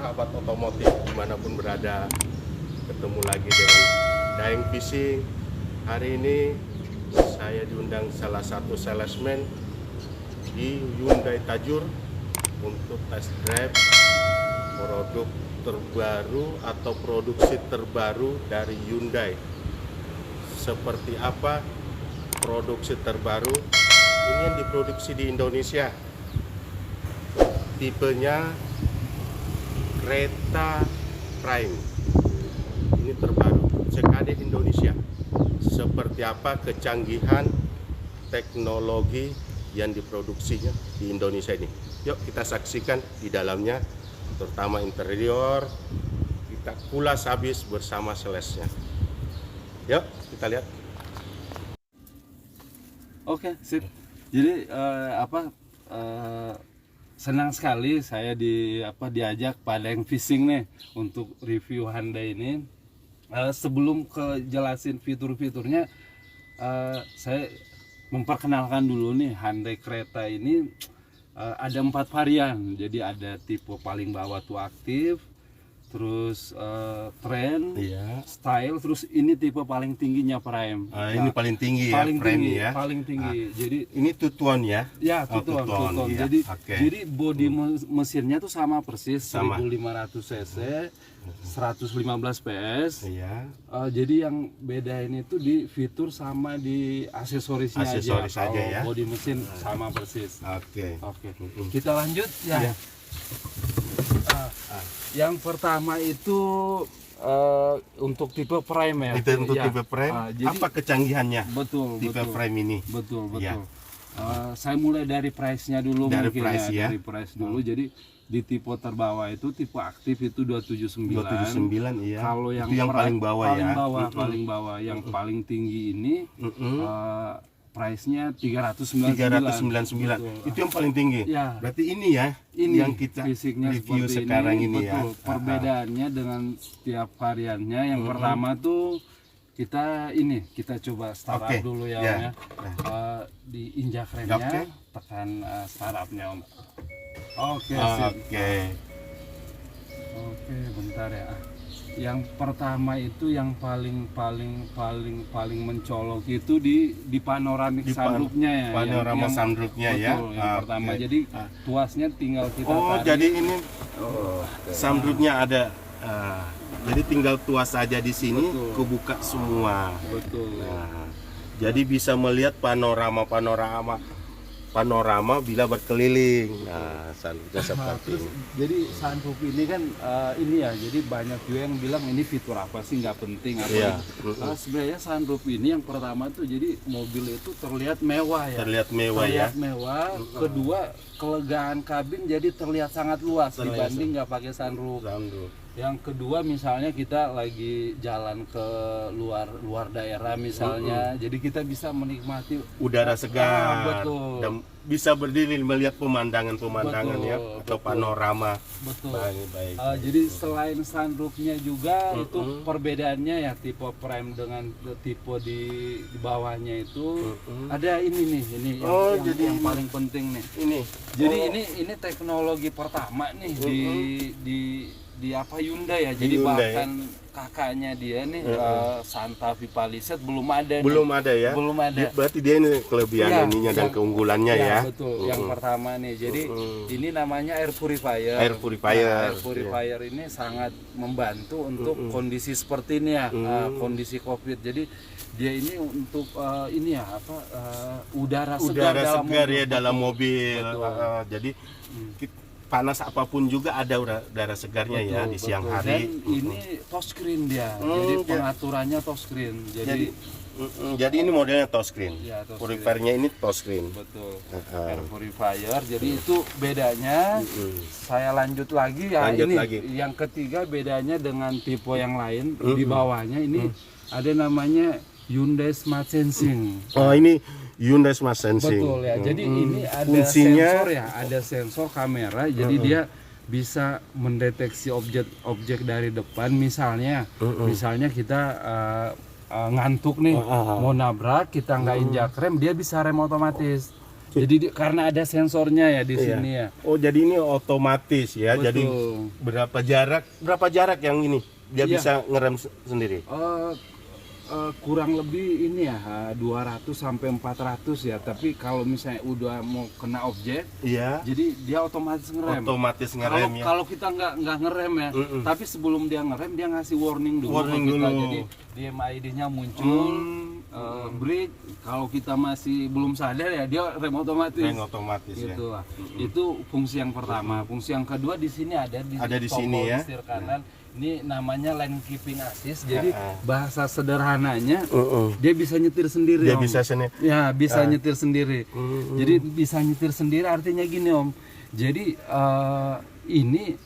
sahabat otomotif dimanapun berada, ketemu lagi dengan Daeng Fishing. Hari ini saya diundang salah satu salesman di Hyundai Tajur untuk test drive produk terbaru atau produksi terbaru dari Hyundai. Seperti apa produksi terbaru ini yang diproduksi di Indonesia? Tipenya Creta Prime. Ini terbaru, CKD Indonesia. Seperti apa kecanggihan teknologi yang diproduksinya di Indonesia ini? Yuk kita saksikan di dalamnya, terutama interior. Kita kulas habis bersama salesnya. Yuk kita lihat. Oke, sip. Jadi senang sekali saya diajak Pak Daeng Fishing nih untuk review Hyundai ini. Sebelum kejelasin fitur-fiturnya, saya memperkenalkan dulu nih Hyundai Creta ini ada 4 varian. Jadi ada tipe paling bawah tuh aktif, terus trend, Iya. style, terus ini tipe paling tingginya Prime. Ini paling tinggi ya, paling Prime tinggi, ya. paling tinggi. Jadi Ini tutuan ya? ya Oh, tuton. iya. Jadi Oke. jadi bodi mesinnya tuh sama persis, Sama. 1500 cc, 115 PS. Iya. Jadi yang beda ini tuh di fitur sama di aksesorisnya Aksesoris aja Kalau ya. bodi mesin sama persis. Oke. Oke. Kita lanjut ya. Iya. Yang pertama itu untuk tipe Prime ya. Itu untuk Ya. tipe Prime. Jadi Apa kecanggihannya betul. tipe Prime ini? Betul. Iya. Saya mulai dari price-nya dulu Dari mungkin price ya. Dari price dulu. Jadi di tipe terbawah itu tipe aktif itu 279. 279 iya. Kalau Itu yang paling bawah ya. Paling bawah. Yang paling tinggi ini price-nya 399. Betul. Itu yang paling tinggi. Ya. Berarti ini ya Ini yang kita fisiknya review seperti sekarang ini ya. betul. Perbedaannya dengan setiap variannya. Yang pertama tuh kita coba startup Oke, dulu ya, ya. Om, ya. Diinjak remnya, Oke. tekan startupnya Om. Oke, sip. Oke, bentar ya. Yang pertama itu yang paling mencolok itu di panoramik sunroofnya ya. Panorama sunroofnya ya. Betul, yang pertama. Oke. Jadi tuasnya tinggal kita Oh, tarik. jadi ini sunroofnya ada. Jadi tinggal tuas saja di sini, Betul. kebuka semua. Betul. Nah, jadi bisa melihat panorama bila berkeliling. Nah, sunroofnya seperti Terus ini. jadi sunroof ini kan jadi banyak juga yang bilang ini fitur apa sih, nggak penting apa Iya. gitu. Sebenarnya sunroof ini yang pertama tuh jadi mobil itu terlihat mewah ya. Terlihat mewah ya. Terlihat mewah. Kedua, kelegaan kabin jadi terlihat sangat luas dibanding nggak pakai sunroof. Sunroof. Yang kedua misalnya kita lagi jalan ke luar daerah misalnya, jadi kita bisa menikmati Udara segar. betul. Dan bisa berdiri melihat pemandangan ya, atau betul. panorama. Betul. Baik. Jadi selain sunroofnya juga itu perbedaannya ya tipe Prime dengan tipe di bawahnya itu ada ini yang ini. paling penting nih. Ini. Jadi ini teknologi pertama nih di Hyundai ya. Jadi Hyundai. bahkan kakaknya dia nih Santa Fe Palisade belum ada. Belum ada ya. Belum ada. Berarti dia ini kelebihan Iya, ininya dan keunggulannya ya. Betul. Yang pertama nih. Jadi ini namanya air purifier. Air purifier. Nah, air purifier ini sangat membantu untuk kondisi seperti ini ya, kondisi Covid. Jadi dia ini untuk udara segar dalam segar mobil. ya dalam mobil. Betul. Jadi panas apapun juga ada udara segarnya ya di siang Betul. hari. Dan ini touchscreen dia. Jadi pengaturannya touchscreen. Jadi ini modelnya touchscreen. Ya, touchscreen. Purifiernya ini touchscreen. Betul. Air purifier. Jadi itu bedanya. Saya lanjut lagi ya. Lanjut ini lagi. yang ketiga bedanya dengan tipe yang lain di bawahnya ini ada namanya Hyundai Smart Sensing. Oh, ini Hyundai Smart Sensing. Betul ya. Jadi ini ada Fungsinya, sensor ya, ada sensor kamera. Jadi dia bisa mendeteksi objek dari depan. Misalnya kita ngantuk nih, mau nabrak, kita nggak injak rem, dia bisa rem otomatis. Jadi karena ada sensornya ya di Iya. sini ya. Oh, jadi ini otomatis ya. Betul. Jadi berapa jarak yang ini dia Iya. bisa ngerem sendiri? Kurang lebih ini ya 200 sampai 400 ya. Tapi kalau misalnya udah mau kena objek, Iya. jadi dia otomatis ngerem. Otomatis ngerem ya. Kalau kita nggak ngerem ya, tapi sebelum dia ngerem dia ngasih warning dulu. Warning ke kita. dulu. Jadi DMID-nya muncul, brake. Kalau kita masih belum sadar ya dia rem otomatis. Rem otomatis ya. Gitu lah. Itu fungsi yang pertama. Fungsi yang kedua di sini ada di sini tombol ya. di setir kanan. Ini namanya lane keeping assist. Jadi bahasa sederhananya dia bisa nyetir sendiri. Dia Om. bisa sendiri. Ya, bisa nyetir sendiri. Jadi bisa nyetir sendiri artinya gini Om. Jadi ini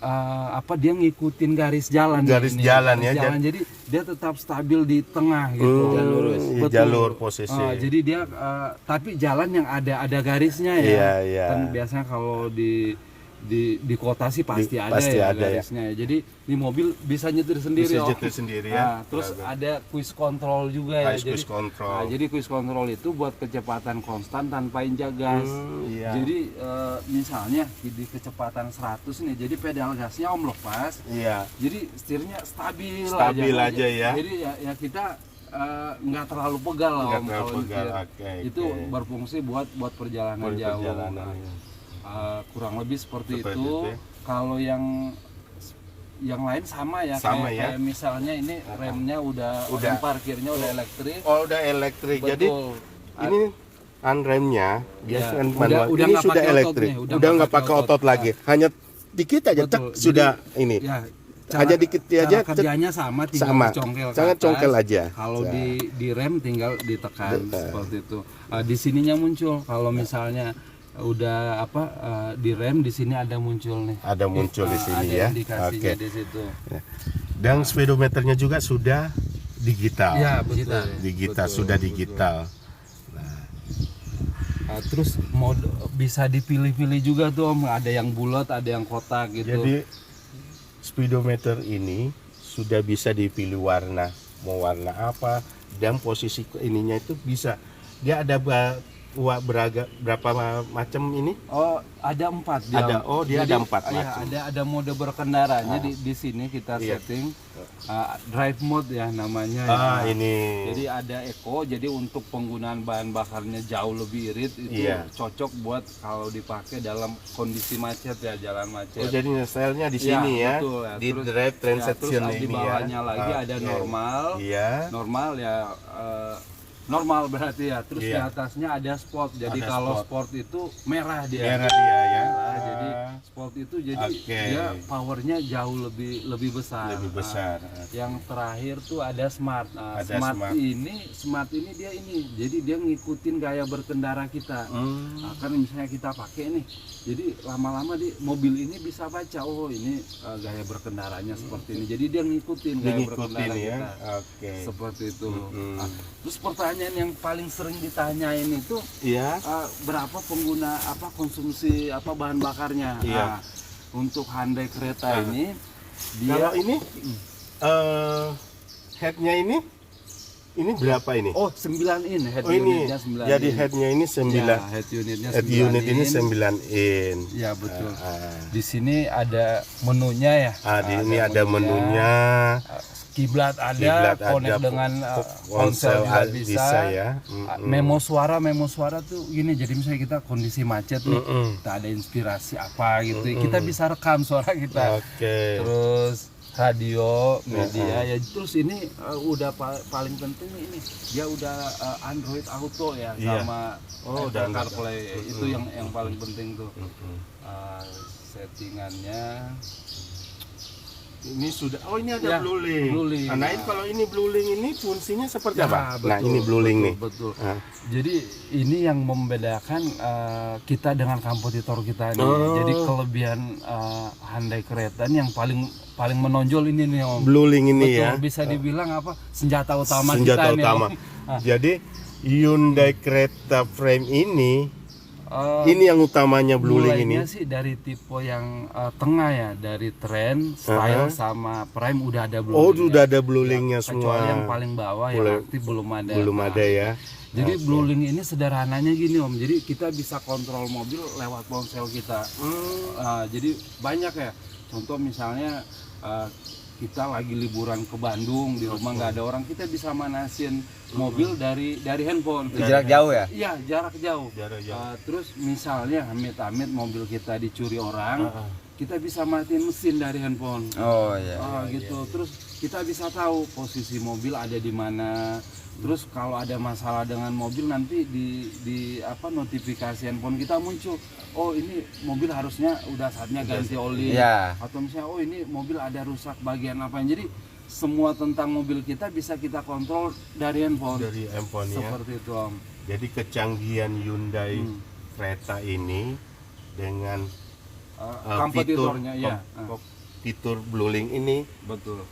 dia ngikutin garis jalan. Garis ini. jalan Garis ya. jalan. Jadi dia tetap stabil di tengah gitu. Iya, jalur posisi. Jadi dia tapi jalan yang ada garisnya ya. Iya, iya. Kan biasanya kalau di kota sih pasti ada pasti ya ada ya. garisnya ya. Jadi ini mobil bisa nyetir sendiri. Bisa Om. nyetir sendiri ya. Terus ada cruise control juga ya. Cruise control. Jadi cruise control itu buat kecepatan konstan tanpa injak gas. Iya. Jadi misalnya di kecepatan 100 nih, jadi pedal gasnya Om lepas. Iya. Jadi setirnya stabil Aja ya. Jadi ya kita nggak terlalu pegal lah Nggak Om terlalu kalau pegal, nyetir. oke, Itu oke. berfungsi buat perjalanan jauh. Perjalanan. Kurang lebih seperti Seperti itu. itu ya. Kalau yang lain sama ya, Sama kayak, ya. kayak misalnya ini remnya udah rem parkirnya udah elektrik. Oh, udah elektrik. Jadi Betul. ini remnya biasanya Ya, manual. udah Ini nggak sudah pakai otot elektrik. nih, Udah nggak pakai otot lagi. Hanya dikit aja Betul. tek Jadi, sudah ini. Ya, Hanya dikit aja, cara kerjanya sama, tinggal sama. dicongkel ke Sangat atas. congkel aja. Kalau Nah. di rem tinggal ditekan seperti itu. Di sininya muncul kalau misalnya udah di rem di sini ada muncul nih. Ada muncul di sini ada ya. indikasinya Oke. di situ. Dan speedometernya juga sudah digital. Ya, betul. Digital, Betul, sudah betul. digital. Terus mode bisa dipilih-pilih juga tuh Om, ada yang bulat, ada yang kotak gitu. Jadi speedometer ini sudah bisa dipilih warna, mau warna apa, dan posisi ininya itu bisa. Dia ada berapa macam ini? Oh, ada 4 dia. Ada, oh, dia ada 4 ya, macam. ada mode berkendaranya di sini kita Iya. setting drive mode ya namanya. ya. Ini. Jadi ada eco, jadi untuk penggunaan bahan bakarnya jauh lebih irit itu Iya. cocok buat kalau dipakai dalam kondisi macet ya, jalan macet. Oh, jadi stylenya di Iya, sini ya. betul ya. Di Terus- drive terus transaction di ini ya. bawahnya lagi ada Oke. normal. Iya. Normal ya normal berarti ya. Terus di Iya. atasnya ada sport. Jadi Ada kalau sport. sport itu merah dia. Merah dia ya. Merah, jadi sport itu jadi Oke. dia powernya jauh lebih besar. Lebih besar. Yang terakhir tuh ada smart. Ada smart smart. ini dia ini. Jadi dia ngikutin gaya berkendara kita. Kan misalnya kita pakai nih. Jadi lama-lama di mobil ini bisa baca oh ini gaya berkendaranya seperti ini. Jadi dia ngikutin gaya Ngikutin berkendara ya. kita. Oke. Seperti itu. Terus pertanyaan yang paling sering ditanyain itu Iya. berapa pengguna konsumsi bahan bakarnya? Iya. Untuk Hyundai Creta ini dia Kalau ini headnya ini berapa ini? oh 9 in head Oh, ini. unitnya 9 Jadi in. headnya ini 9. Ya, head unitnya Head 9 unit ini in. 9 in. Ya betul. Di sini ada menunya ya. Di ini ada menunya. Kiblat ada, Kiblat connect ada, dengan ponsel juga bisa. ya. Memo suara tuh gini. Jadi misalnya kita kondisi macet nih, kita ada inspirasi apa gitu, kita bisa rekam suara kita. Oke. Terus radio, media ya. Terus ini udah paling penting ini dia udah Android Auto ya Iya. sama udah Apple CarPlay. Itu yang paling penting tuh. Settingannya Ini sudah. Oh, ini Ya, ada blue link. blue link. Nah, ini kalau ini blue link ini fungsinya seperti Ya, apa? betul, Nah, ini blue link nih. Betul. Ah. Jadi ini yang membedakan kita dengan kompetitor kita nih. Jadi kelebihan Hyundai Creta yang paling menonjol ini nih Om. Blue link ini Betul, ya. bisa dibilang senjata utama Senjata kita utama. nih Om. Jadi Hyundai Creta frame ini Ini yang utamanya Blueling ini. mulainya sih dari tipe yang tengah ya, dari Trend, Style sama Prime udah ada Blueling. Oh, sudah ada Bluelingnya semua. Kecuali yang paling bawah yang aktif belum ada. Belum ada ya. Jadi Blueling ini sederhananya gini Om. Jadi kita bisa kontrol mobil lewat ponsel kita. Jadi banyak ya. Contoh misalnya kita lagi liburan ke Bandung, di rumah nggak ada orang, kita bisa manasin mobil dari handphone. Jarak jauh ya? Iya, jarak jauh. Terus misalnya amit-amit mobil kita dicuri orang, kita bisa matiin mesin dari handphone. Oh iya. Gitu. Terus kita bisa tahu posisi mobil ada di mana. Terus kalau ada masalah dengan mobil nanti di notifikasi handphone kita muncul. Oh, ini mobil harusnya udah saatnya ganti oli. Iya. Atau misalnya oh ini mobil ada rusak bagian apa. Jadi semua tentang mobil kita bisa kita kontrol dari handphone. Dari handphone ya. Seperti itu Om. Jadi kecanggihan Hyundai Creta ini dengan Kompetitornya ya. fitur Blueling ini Betul.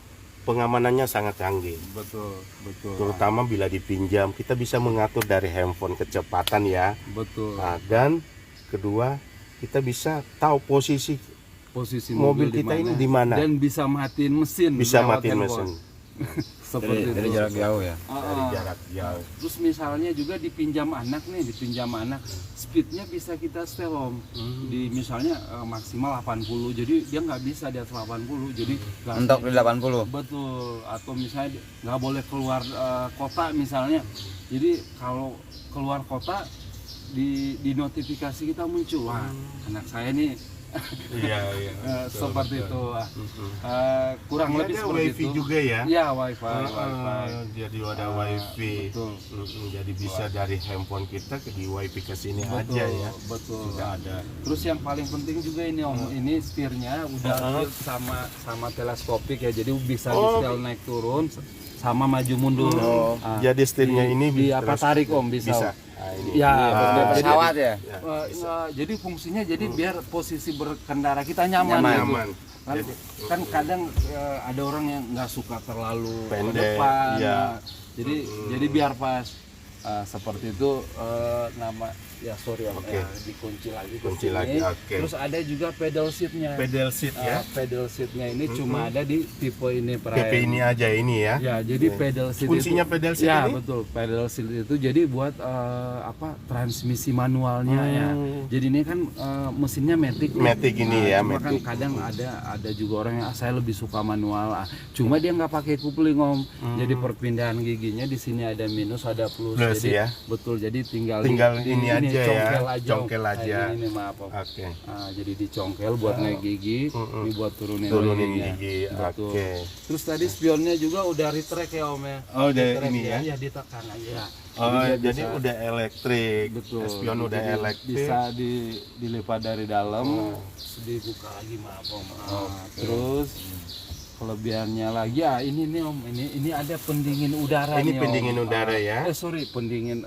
pengamanannya sangat canggih. Betul. Terutama bila dipinjam, kita bisa mengatur dari handphone kecepatan ya. Betul. Dan kedua, kita bisa tahu posisi mobil kita ini di mana. Dan bisa matiin mesin. Bisa lewat matiin handphone. mesin Seperti Dari itu. jarak jauh ya. dari jarak jauh. Terus misalnya juga dipinjam anak, speednya bisa kita setel Om. Di misalnya maksimal 80, jadi dia nggak bisa di atas 80, jadi nggak Untuk bisa di 80. betul. Atau misalnya nggak boleh keluar kota misalnya, jadi kalau keluar kota di notifikasi kita muncul, wah anak saya nih Iya. seperti itu. Kurang lebih Ada seperti wifi itu. juga ya. Ya wifi. Jadi ada wifi. Betul. Jadi bisa dari handphone kita di wifi ke sini Betul, aja ya. betul. Sudah ada. Terus yang paling penting juga ini Om, ini setirnya udah tilt sama teleskopik ya, jadi bisa di setel naik turun sama maju mundur. Jadi setirnya ini di apa tarik Om bisa. bisa. Om. Nah, ini. Ya, Kayak pesawat ya? jadi fungsinya jadi biar posisi berkendara kita nyaman. Nyaman. Kan kadang ada orang yang nggak suka terlalu ke Pendek, depan. ya. Jadi biar pas seperti itu nama ya sorry Om, Oke. dikunci lagi ke Kunci sini. lagi, oke. Terus ada juga pedal seatnya. Pedal seat ya. Pedal seatnya ini cuma ada di tipe ini PP ini aja ini ya. Ya, jadi pedal seat Fungsinya itu, pedal seat ya, ini? betul. Pedal seat itu jadi buat transmisi manualnya ya. Jadi ini kan mesinnya matic. Matic ini ya, cuma kan matic. kadang ada juga orang yang saya lebih suka manual. Cuma dia nggak pakai coupling Om. Jadi perpindahan giginya di sini ada minus, ada plus. Plus, Jadi ya. betul. Jadi tinggal ini aja ya. congkel aja. Ini maaf Om. Oke. Jadi dicongkel buat naik gigi, ini buat turunin giginya. gigi. Betul. Oke. Terus tadi spionnya juga udah retract ya Om ya. Oh, udah Retract ini ya. Ya ditekan aja. Oh, dia jadi bisa- udah elektrik. betul. Spion udah Jadi elektrik. Bisa dilipat dari dalam, dibuka lagi maaf Om. Terus kelebihannya lagi ya ini nih Om, ini ada pendingin udara Ini nih, Om. pendingin udara ya. Sorry, pendingin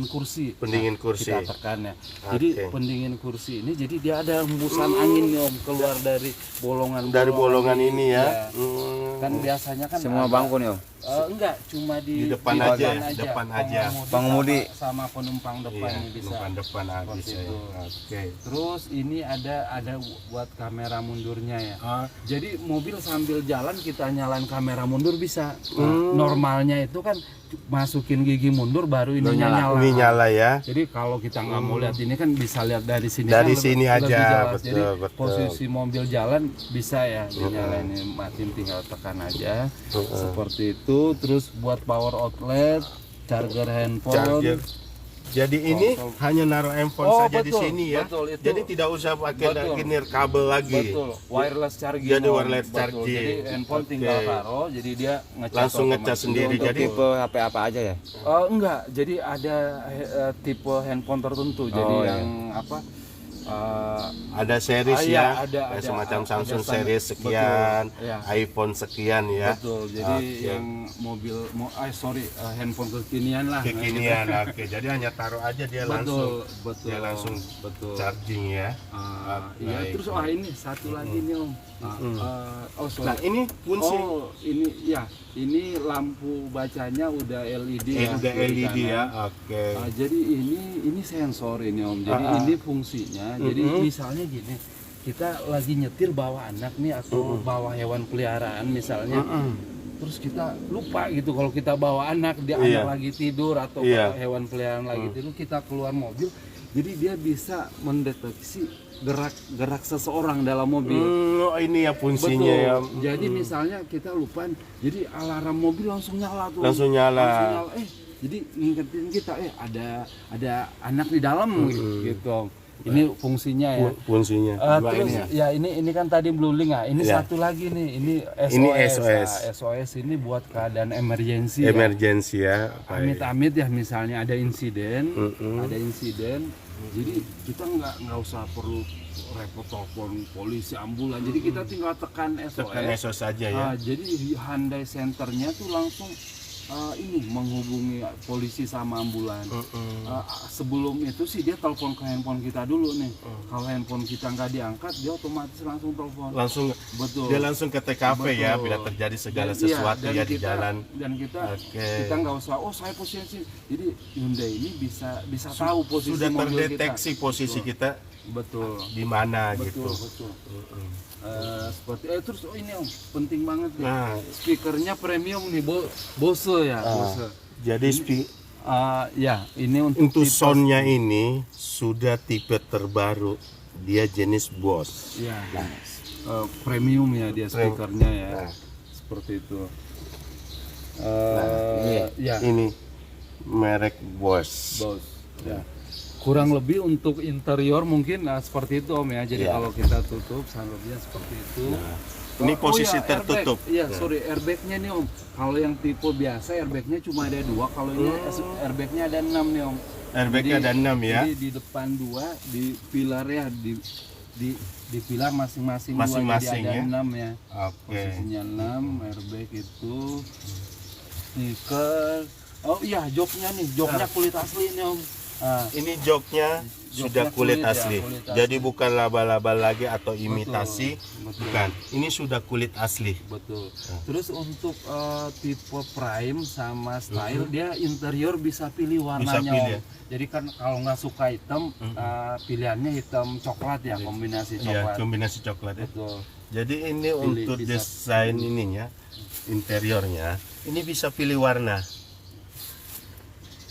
kursi. Pendingin kursi. Kita tekan ya. Jadi Oke. pendingin kursi ini jadi dia ada hembusan angin nih Om keluar dari bolongan. Dari bolongan ini ya. Iya. Kan biasanya kan Semua ada- bangku nih Om. enggak, cuma Di depan aja, depan aja. Pengemudi. sama penumpang depan Iya, ini bisa. depan habis Seperti ya. itu. Oke. Terus ini ada buat kamera mundurnya ya. Ah, Jadi mobil sambil jalan kita nyalain kamera mundur bisa. Normalnya itu kan masukin gigi mundur baru ininya nyala. ini nyala ya. Jadi kalau kita nggak mau lihat ini kan bisa lihat dari sini. Dari kan sini aja, jelas. betul, Jadi betul. posisi mobil jalan bisa ya dinyalain, matiin tinggal tekan aja. Seperti itu. Terus buat power outlet, charger handphone. Charger. Jadi ini Konsol. hanya naruh handphone Oh, saja di betul, sini ya. betul, itu. Jadi tidak usah pakai Betul. gini kabel lagi. Betul, wireless charging. Jadi Om. wireless Betul. charging. Jadi handphone Oke. tinggal taruh, jadi dia ngecas Langsung ngecas otomatis. sendiri. Untuk Jadi tipe HP apa aja ya? Enggak, jadi ada tipe handphone tertentu. Jadi Oh, yang apa? Ada series iya, ya, ada kayak semacam ada Samsung standar. series sekian, Betul, iya. iPhone sekian ya. Betul, jadi Oke. yang handphone kekinian lah. Kekinian, oke. Jadi hanya taruh aja dia langsung, betul, dia langsung betul. charging ya. Iya, Baik. terus ini satu lagi nih Om. Sorry. Nah ini fungsi Ini ya, ini lampu bacanya udah LED ya. udah kiri LED ya, kanan. oke. Jadi ini sensor ini Om. Jadi ini fungsinya. Jadi misalnya gini, kita lagi nyetir bawa anak nih atau bawa hewan peliharaan misalnya. Terus kita lupa gitu kalau kita bawa anak, dia Iya. anak lagi tidur atau Iya. hewan peliharaan lagi tidur, kita keluar mobil. Jadi dia bisa mendeteksi gerak seseorang dalam mobil. Oh, ini ya fungsinya ya. Jadi misalnya kita lupa, jadi alarm mobil langsung nyala tuh. Langsung nyala. Jadi ngingetin kita, ada anak di dalam gitu. Ini fungsinya ya. Fungsinya. Dua Terus ini ya. ya ini kan tadi Bluelink ya. Ini Ya. satu lagi nih. Ini SOS. Ini SOS. Nah, SOS ini buat keadaan emergency. Emergency ya. Baik. Amit-amit ya misalnya ada insiden, jadi kita nggak usah perlu repot telepon polisi ambulan. Jadi kita tinggal tekan SOS. Tekan SOS saja ya. Jadi di Hyundai Centernya tuh langsung ini menghubungi polisi sama ambulan. Sebelum itu sih dia telepon ke handphone kita dulu nih. Kalau handphone kita nggak diangkat, dia otomatis langsung telepon. Langsung Betul. dia langsung ke TKP ya Betul. bila terjadi segala Dan- sesuatu dan ya di kita- jalan. Dan kita Oke. kita nggak usah saya posisi. Jadi Hyundai ini bisa tahu posisi Sudah mobil terdeteksi kita. posisi kita Betul. di mana Betul, gitu. betul. Seperti terus ini Om, penting banget nih. Nah, Speakernya premium nih, Bose ya, Bose. jadi Ya, ini untuk untuk tipe- soundnya ini sudah tipe terbaru. Dia jenis Bose. Ya, premium ya dia speakernya ya. Nah. Seperti itu. Ini, ini merek Bose. Bose. Ya. Kurang lebih untuk interior mungkin seperti itu Om ya. Jadi Ya. kalau kita tutup sanggupnya seperti itu. Ini posisi ya, tertutup. Iya, sorry, airbagnya nih Om. Kalau yang tipe biasa airbagnya cuma ada 2, kalau ini airbagnya ada 6 nih Om. Airbagnya ada 6 ya. Jadi di depan 2, di pilar ya, di pilar masing-masing 2, Masing-masing jadi ada ya. 6 ya. Oke. Posisinya 6, airbag itu, stiker. Oh iya, joknya nih, joknya kulit asli nih Om. Ini joknya sudah kulit kulit ya, asli. kulit asli. Jadi bukan laba-laba lagi atau imitasi, betul. bukan. Ini sudah kulit asli. Betul. Terus untuk tipe prime sama style dia interior bisa pilih warnanya. Bisa pilih. Om. Jadi kan kalau nggak suka hitam, pilihannya hitam coklat ya, kombinasi Iya, coklat. kombinasi coklat ya. Betul. Jadi ini untuk bisa. desain ininya, interiornya, ini bisa pilih warna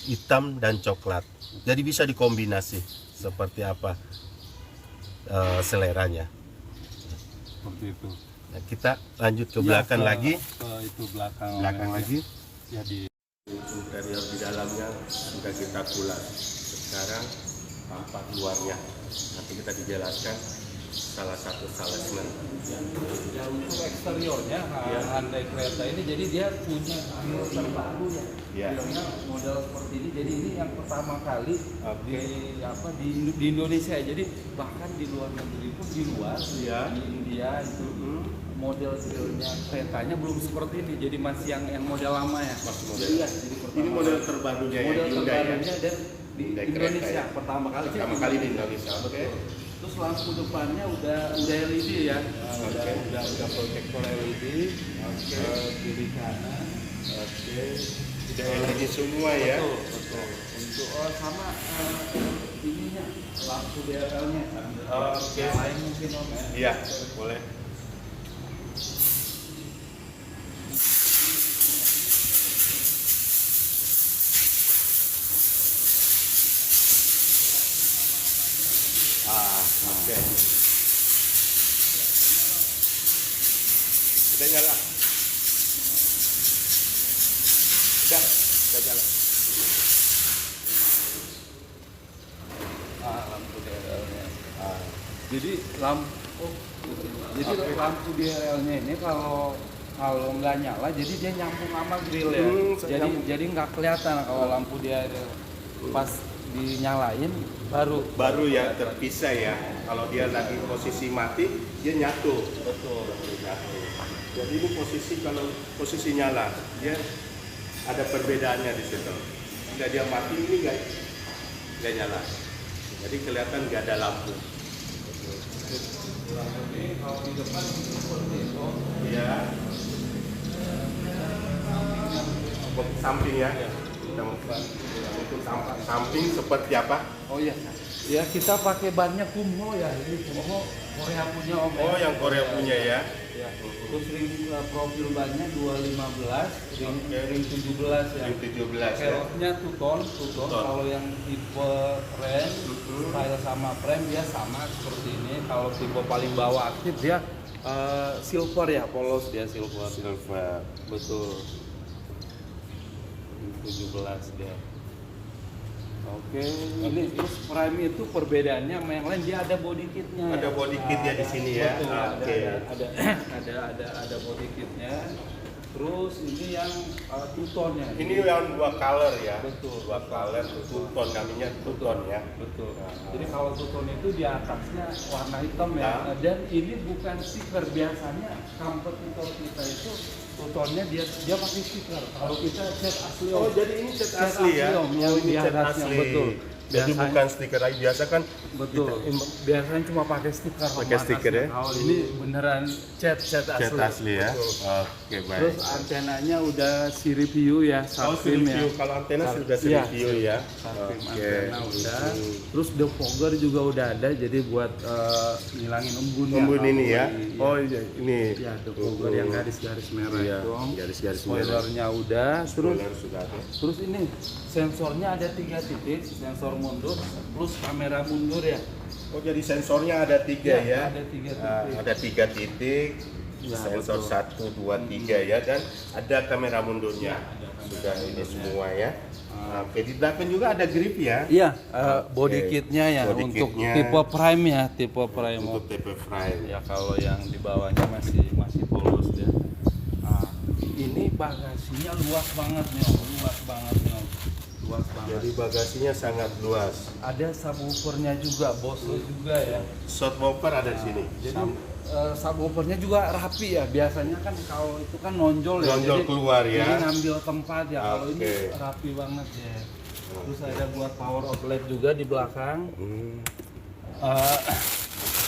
hitam dan coklat. Jadi bisa dikombinasi seperti apa seleranya. Seperti itu. Nah, kita lanjut ke Ya, belakang lagi. Ke itu belakang. Belakang ya. lagi. Ya di Interior di dalamnya sudah kita kulas. Sekarang tampak luarnya. Nanti kita dijelaskan salah satu salesman. Ya untuk eksteriornya Hyundai Creta ini jadi dia punya grill terbaru ya. Ya. Grillnya model seperti ini. Jadi ini yang pertama kali Oke. di Indonesia. Jadi bahkan di luar negeri pun di luar Ya. di India itu model grillnya Cretanya belum seperti ini. Jadi masih yang model lama ya. Masih model. Iya, jadi pertama Ini model terbarunya ya, model Hyundai ya? terbarunya dan di Hyundai Indonesia Creta ya? pertama kali. Pertama kali di Indonesia. Oke. Terus lampu depannya udah LED ya. Udah proyektor LED. Kiri kanan. Oke. Sudah LED semua ya. Betul. Untuk sama ininya lampu DRL-nya. Oke. Yang lain mungkin Om ya. Iya, boleh. Oke. Udah nyala. Udah nyala. Lampu DRL-nya. Jadi lampu lampu DRL-nya ini kalau nggak nyala jadi dia nyambung sama grill ya. Jadi nggak kelihatan kalau lampu DRL pas dinyalain baru ya terpisah ya. Kalau dia lagi posisi mati, dia nyatu. betul. Nyatu. Jadi ini kalau posisi nyala, dia ada perbedaannya di situ. Jika dia mati ini nggak nyala. Jadi kelihatan nggak ada lampu. Kalau di depan seperti itu. Iya. Samping ya. Untuk samping seperti apa? Oh iya. Ya kita pakai bannya Kumho ya. Ini Kumho Korea punya Om. Oh, yang Korea punya ya. Ya. Terus ring profil bannya 215, ring 17 ya. Yang 17 ya. Velgnya two-tone. Kalau yang tipe frame, style sama frame dia sama seperti ini. Kalau tipe paling bawah aktif dia silver ya, polos dia silver. Silver. Betul. Ring 17 dia. Oke, ini terus prime itu perbedaannya sama yang lain, dia ada body kitnya. Ada body kitnya di sini ya. Betul, Oke. ada body kitnya. Terus ini yang two-tone-nya. Ini yang dua color ya. Betul. Dua color, two-tone namanya two-tone ya. Betul. Jadi kalau two-tone itu di atasnya warna hitam ya. Nah. Dan ini bukan stiker, biasanya kompetitor kita itu two-tone-nya dia pakai stiker. Kalau kita cat asli. Oh, jadi ini cat asli ya. Om, yang Oh, ini di cat atasnya, asli. betul. Jadi Biasanya- bukan stiker lagi, biasa kan Betul. Biasanya cuma pakai stiker. Pakai stiker ya? Kalau ini beneran cat cat asli ya. Betul. Oke, baik. Terus antenanya udah Siri View ya, Oh, Subfilm ya. review. Kalau antena sudah Iya, review ya. Subfilm Oke. antena udah. Terus defogger juga udah ada, jadi buat ngilangin embun. Embun ini ya. Iya. Oh iya, ini. Ya, defogger yang garis-garis merah Iya, itu. Om. garis-garis merah. Spoilernya udah. Terus Spoiler sudah ada. Terus ini sensornya ada 3 titik, sensor mundur plus kamera mundur ya. Oh, jadi sensornya ada 3 ya. Ada 3 titik. Ada 3 titik. Ya, Sensor betul. 1, 2, 3 ya, dan ada kamera mundurnya. Sudah ini semua ya. Oke, di belakang juga ada grip ya. Iya, body Oke. kitnya ya Body untuk kitnya. tipe prime ya, tipe prime. Untuk TP frame. Ya kalau yang di bawahnya masih polos dia. Nah, ini bagasinya luas banget nih, Om. Luas banget. Jadi bagasinya sangat luas. Ada subwoofernya juga, Bose juga ya. Subwoofer ada di sini. Jadi subwoofernya juga rapi ya. Biasanya kan kalau itu kan nonjol ya. Nonjol keluar ya. Jadi ngambil tempat ya. Kalau ini Oke. rapi banget ya. Terus ada buat power outlet juga di belakang.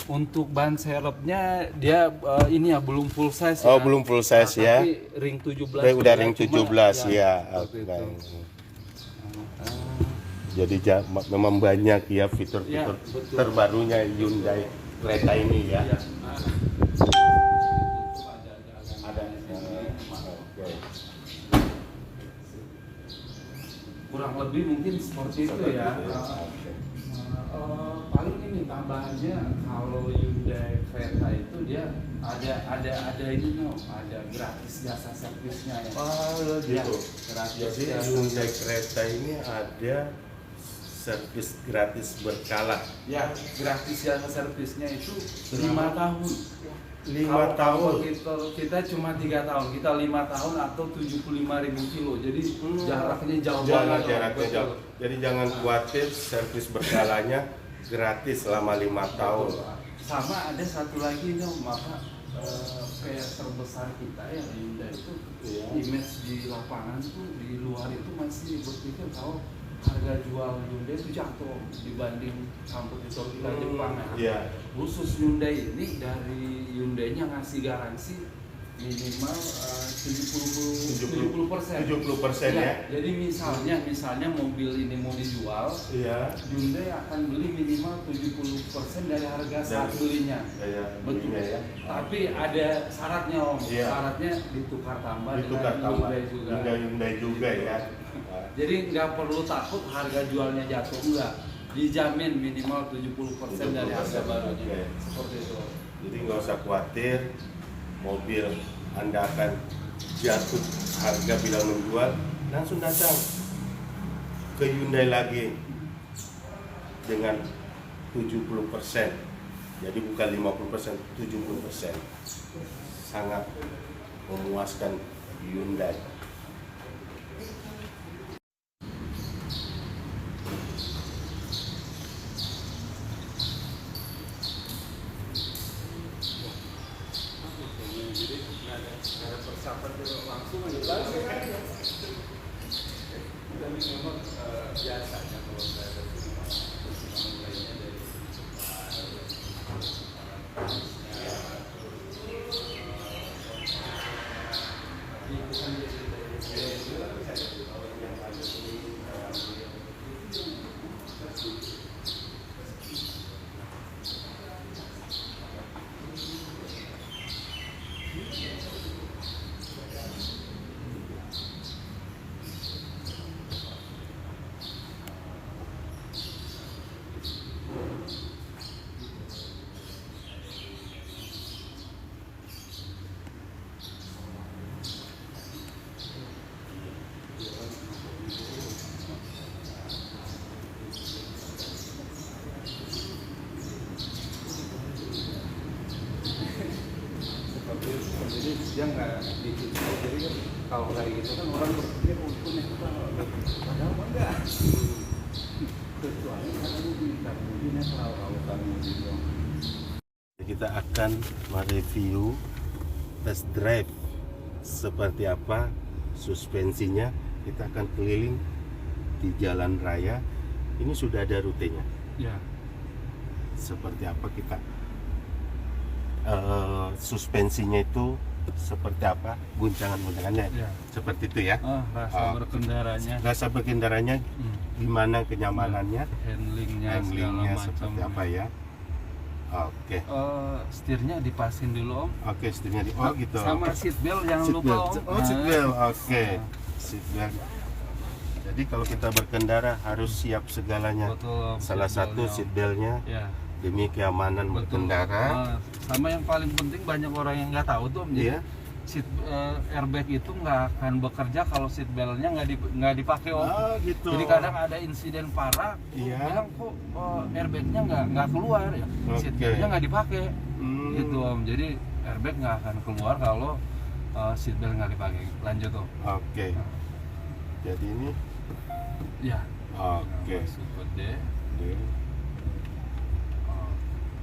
Untuk ban serepnya dia ini ya belum full size Oh, ya. belum full size ya. Tapi ring 17 Udah ring cuma 17 ya. seperti Oke. itu. Jadi memang banyak ya fitur-fitur Ya, betul. terbarunya Hyundai Creta ini ya. Iya. Ada. Oke. Kurang lebih mungkin seperti itu ya. Paling ini tambahannya kalau Hyundai Creta itu dia ada ini no, ada gratis jasa servisnya ya. Oh, gitu. Ya, gratis Jadi jasa Hyundai Creta ini ada servis gratis berkala. Ya, gratis jasa servisnya itu 5 tahun. 5 tahun. Kita cuma 3 tahun, kita 5 tahun atau 75.000 kilo. Jadi jaraknya jauh banget. Jaraknya Betul. jauh. Jadi jangan khawatir, servis berkalanya gratis selama 5 tahun. Sama ada satu lagi nih, maka PR terbesar kita ya Hyundai itu Iya. image di lapangan tuh di luar itu masih berpikir kalau harga jual Hyundai itu jatuh dibanding kompetitor kita Jepang ya. Iya. Khusus Hyundai ini dari Hyundai-nya ngasih garansi minimal 70% 70% ya. Jadi misalnya mobil ini mau dijual, Iya. Hyundai akan beli minimal 70% dari harga saat belinya. Betul. Ya. Tapi ada syaratnya Om. Iya. Syaratnya ditukar tambah Ditukar dengan tambah. Hyundai juga. Hyundai juga ya. Jadi nggak perlu takut harga jualnya jatuh, enggak. Dijamin minimal 70% dari harga barunya. Oke. Seperti itu. Jadi nggak usah khawatir, mobil Anda akan jatuh harga bila menjual, langsung datang ke Hyundai lagi dengan 70%. Jadi bukan 50%, 70%. Sangat memuaskan Hyundai. Ada persiapan dulu langsung aja. Dan ini memang biasanya kalau saya ada mulainya dari jadi dia nggak bikin, jadi kan kalau kayak gitu kan orang berpikir untuknya padahal enggak, kecuali kamu bintang mungkin kalau kamu gitu. Kita akan mereview test drive seperti apa suspensinya. Kita akan keliling di jalan raya. Ini sudah ada rutenya. Ya. Seperti apa kita suspensinya itu seperti apa, guncangan-guncangannya Ya. seperti itu ya. Rasa berkendaranya, Rasa berkendaranya gimana, kenyamanannya, handlingnya segala handlingnya macam. seperti apa ya. Oke. Setirnya dipasin dulu om. Oke, setirnya gitu. Sama seat belt jangan Seat lupa belt. om. Oh, seat belt. Oke. Nah. Seat belt. Jadi kalau kita berkendara harus siap segalanya. Betul om. Salah satu seat beltnya Ya. demi keamanan Betul. berkendara. Sama yang paling penting banyak orang yang nggak tahu tuh om. Jadi Iya. seat airbag itu nggak akan bekerja kalau seat beltnya nggak dipakai om. Oh, gitu. Jadi kadang ada insiden parah, Iya. bilang kok airbagnya nggak keluar ya, seat Oke. beltnya nggak dipakai, Hmm. gitu om. Jadi airbag nggak akan keluar kalau seat belt nggak dipakai. Lanjut om. Oke. Jadi ini Ya. oke. Super D. Oke.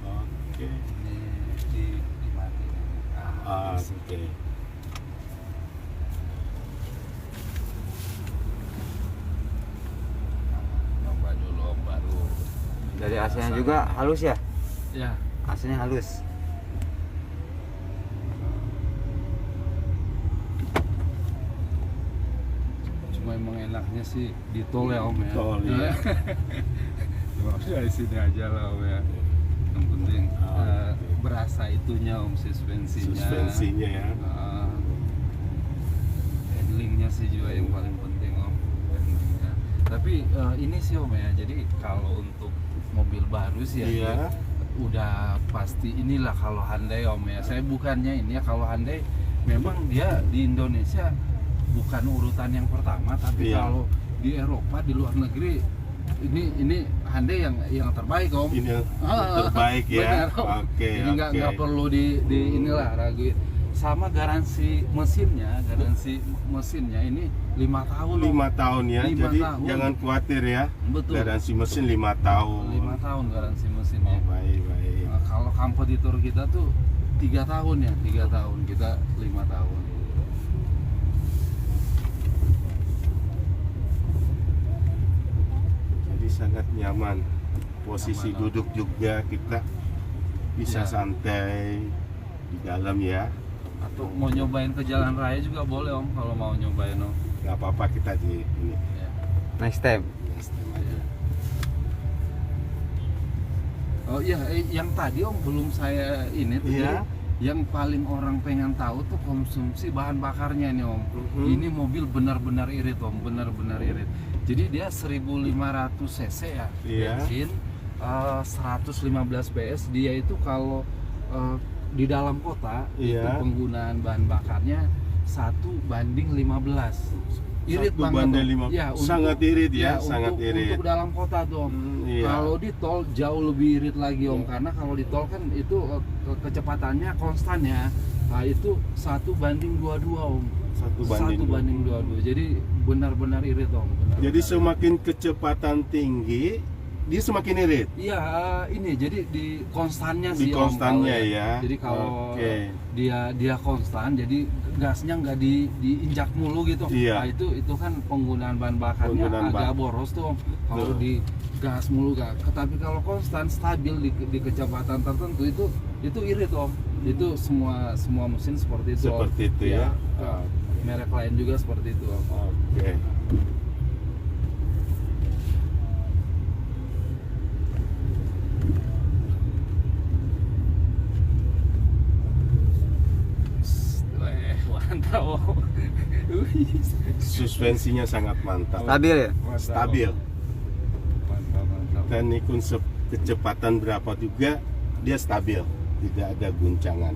Oh, Oke. ini dimatiin. Oke. Coba dulu om baru. Dari AC-nya juga halus ya? Ya. AC-nya halus. Cuma emang enaknya sih di tol ya om ya. Tol, iya. Cuma dari sini aja lah om ya. Yang penting berasa itunya om, suspensinya. Suspensinya ya. Handlingnya sih juga yang paling penting om. Handlingnya. Tapi ini sih om ya. Jadi kalau untuk mobil baru sih ya. Iya. Udah pasti inilah kalau Hyundai om ya. Saya bukannya ini ya, kalau Hyundai memang dia di Indonesia bukan urutan yang pertama, tapi Iya. kalau di Eropa, di luar negeri ini Hyundai yang terbaik om. Ini yang terbaik ya. Benar, Om. Oke. Jadi nggak perlu di inilah raguin. Sama garansi mesinnya ini 5 tahun om. 5 tahun ya. 5 Jadi tahun. jangan khawatir ya. Betul. Garansi mesin 5 tahun. 5 tahun garansi mesinnya. Baik, baik. Nah, kalau kompetitor kita tuh 3 tahun ya, 3 tahun, kita 5 tahun. Jadi sangat nyaman. Posisi Nyaman, duduk juga kita bisa Ya. santai di dalam ya. Atau mau nyobain ke jalan raya juga boleh om, kalau mau nyobain om. Nggak apa-apa kita di ini. Ya. Next time. Oh iya, yang tadi om belum saya ini tuh, Iya. yang paling orang pengen tahu tuh konsumsi bahan bakarnya nih om. Ini mobil benar-benar irit om, benar-benar irit. Jadi dia 1500 cc ya, Iya. bensin, 115 PS. Dia itu kalau di dalam kota itu Iya. penggunaan bahan bakarnya 1:15. Irit 1:5. Om. Ya, Sangat irit ya, untuk, sangat irit. Untuk dalam kota tuh om. Iya. Kalau di tol jauh lebih irit lagi om, Iya. karena kalau di tol kan itu kecepatannya konstan ya. Nah itu 1:22 om. 1:22. Jadi benar-benar irit om. Benar-benar Jadi irit. semakin kecepatan tinggi dia semakin irit. Iya, ini jadi di konstannya Di sih Om, konstannya kalau ya. Jadi kalau Oke. dia konstan, jadi gasnya nggak diinjak mulu gitu. Iya. Nah, itu kan penggunaan bahan bakarnya Penggunaan agak bahan. boros tuh Om. Kalau Betul. di gas mulu gak. Tapi kalau konstan stabil di kecepatan tertentu itu irit Om. Itu semua mesin seperti itu. Om. Seperti itu ya. Merek lain juga seperti itu Om. Oke. Mantap Om. Suspensinya sangat mantap. Stabil ya? Stabil. Mantap. Dan ikut kecepatan berapa juga dia stabil, tidak ada guncangan.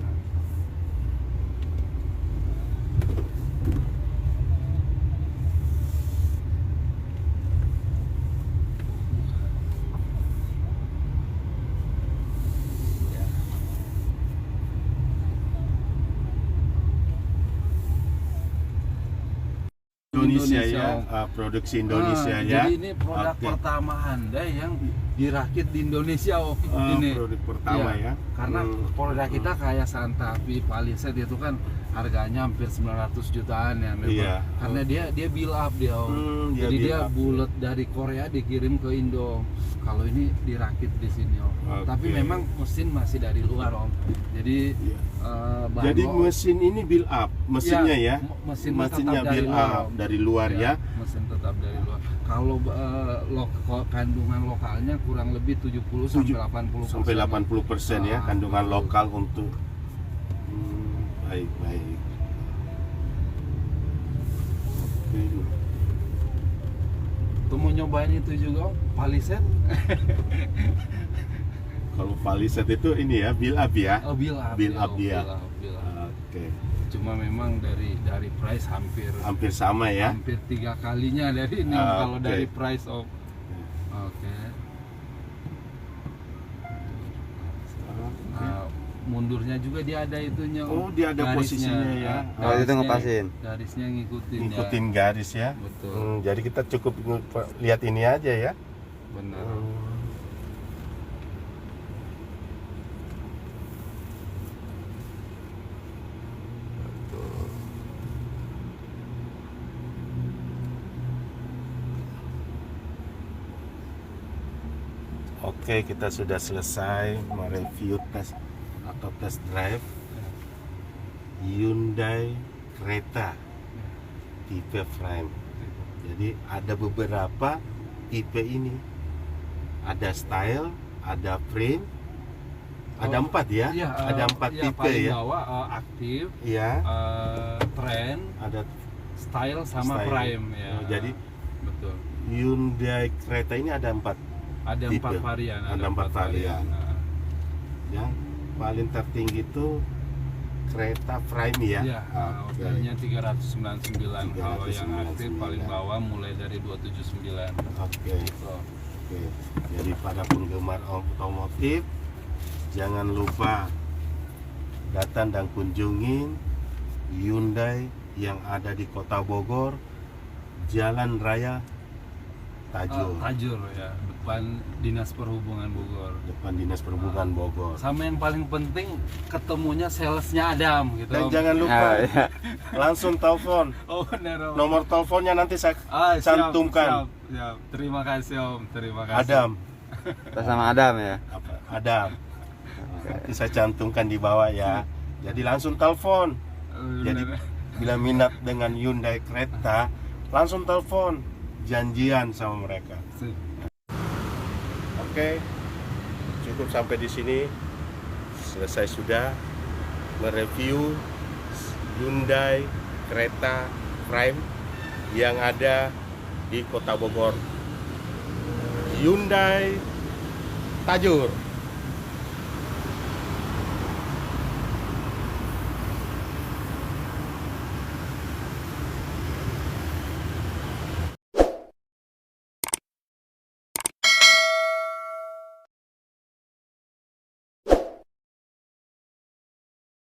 Indonesia ya, produksi Indonesia ya. Jadi ini produk Oke. pertama Hyundai yang dirakit di Indonesia Om. Oh, Ini produk pertama Iya, ya. Karena produk kita kayak Santa Fe, Palisade itu kan harganya hampir 900 jutaan ya memang. Iya. Karena dia build up dia Om. Dia Jadi build dia up. bulat dari Korea dikirim ke Indo. Kalau ini dirakit di sini Om. Oke. Tapi memang mesin masih dari luar Om. Jadi Iya. bahan Jadi lo- mesin ini build up, mesinnya Iya, ya. mesinnya Mesinnya tetap dari build luar, up Om. dari luar ya. Mesin tetap dari luar. Kalau kandungan lokalnya kurang lebih 70 sampai 80%. Sampai 80% ya kandungan betul. lokal untuk baik. Oke. Tuh mau nyobain itu juga Om, Palisade. Kalau Palisade itu ini ya, build up ya. Oh, build up. Build ya, up Om, dia. build up. Oke. Cuma memang dari price Hampir sama ya. hampir 3 kalinya dari ini Om, kalau Oke. dari price Om. Oke. Nah, mundurnya juga dia ada itunya Om. Oh, dia ada posisinya ya. Oh, itu ngepasin. Garisnya Ngikutin garis ya. Betul. Jadi kita cukup lihat ini aja ya. Benar. Oke, kita sudah selesai mereview tes atau test drive Hyundai Creta tipe frame. Jadi ada beberapa tipe ini. Ada style, ada frame, ada 4 ya. Iya, ada 4 iya, tipe paling ya. bawah aktif, Iya, trend, ada style sama Style. prime ya. Oh, jadi betul. Hyundai Creta ini ada 4 Ada tipe. 4 varian. Ada 4 varian. Nah, yang paling tertinggi itu Creta Prime ya. iya, Oke. modelnya 399. Kalau yang aktif 399. paling bawah mulai dari 279. Oke. So, Oke. Jadi para penggemar otomotif jangan lupa datang dan kunjungi Hyundai yang ada di Kota Bogor, Jalan Raya Tajur, Tajur ya, depan Dinas Perhubungan Bogor. depan Dinas Perhubungan Bogor. Sama yang paling penting ketemunya salesnya Adam gitu. Dan Om. jangan lupa Ah, iya. langsung telepon. Oh benar Om. Nomor teleponnya nanti saya siap, cantumkan. siap. Terima kasih Om, terima kasih. Adam. Atas nama Adam ya. Apa? Adam. Nanti saya cantumkan di bawah ya. Jadi langsung telepon. Jadi Benar. bila minat dengan Hyundai Creta, langsung telepon, janjian sama mereka. Sip. Oke, cukup sampai di sini. Selesai sudah mereview Hyundai Creta Prime yang ada di Kota Bogor. Hyundai Tajur.